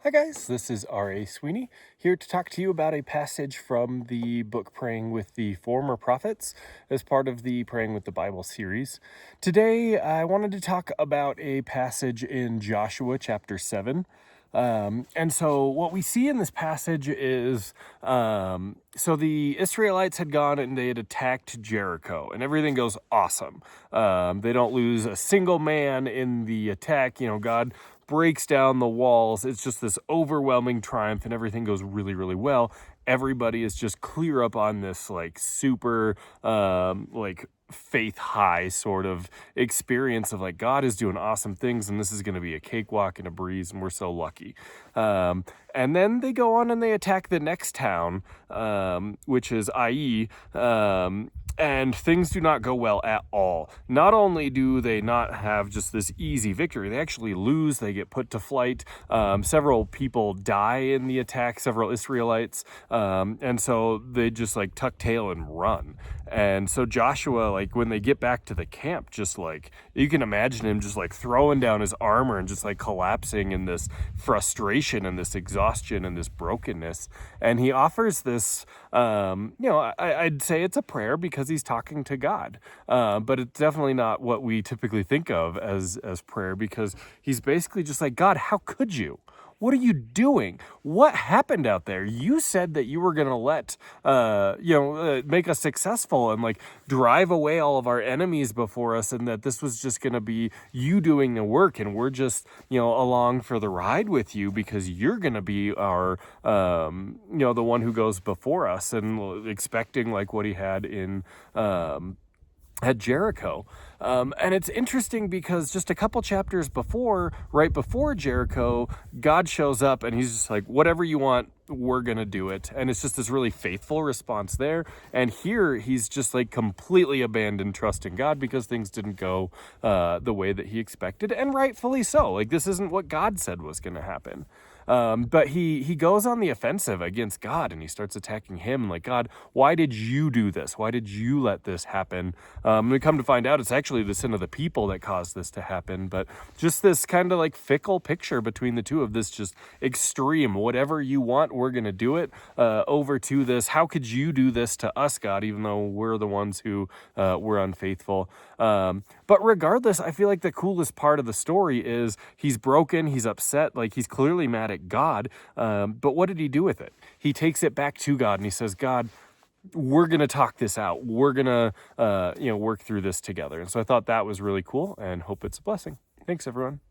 Hi guys, this is R.A. Sweeney, here to talk to you about a passage from the book Praying with the Former Prophets as part of the Praying with the Bible series. Today I wanted to talk about a passage in Joshua chapter 7. And so what we see in this passage is, so the Israelites had gone and they had attacked Jericho and everything goes awesome. They don't lose a single man in the attack. God breaks down the walls. It's just this overwhelming triumph and everything goes really, really well. Everybody is just clear up on this super faith high sort of experience of God is doing awesome things and this is going to be a cakewalk and a breeze and we're so lucky. And then they go on and they attack the next town, which is IE, and things do not go well at all. Not only do they not have just this easy victory, they actually lose, they get put to flight. Several people die in the attack, several Israelites, and so they just tuck tail and run. And so Joshua, when they get back to the camp, you can imagine him just throwing down his armor and just collapsing in this frustration and this exhaustion and this brokenness. And he offers this, I'd say it's a prayer because he's talking to God. But it's definitely not what we typically think of as prayer, because he's basically just God, how could you? What are you doing? What happened out there? You said that you were going to make us successful and drive away all of our enemies before us, and that this was just going to be you doing the work, and we're just, along for the ride with you because you're going to be our, the one who goes before us, and expecting what he had in, at Jericho. And it's interesting because just a couple chapters before, right before Jericho, God shows up and he's just whatever you want, we're going to do it. And it's just this really faithful response there. And here he's just completely abandoned trust in God because things didn't go the way that he expected. And rightfully so. This isn't what God said was going to happen. But he goes on the offensive against God and he starts attacking him. God, why did you do this? Why did you let this happen? And we come to find out it's actually the sin of the people that caused this to happen. But just this kind of fickle picture between the two of this just extreme, whatever you want, we're going to do it, over to this, how could you do this to us, God, even though we're the ones who were unfaithful. But regardless, I feel the coolest part of the story is he's broken, he's upset, he's clearly mad at God, but what did he do with it? He takes it back to God and he says, God, we're going to talk this out. We're going to, work through this together. And so I thought that was really cool and hope it's a blessing. Thanks, everyone.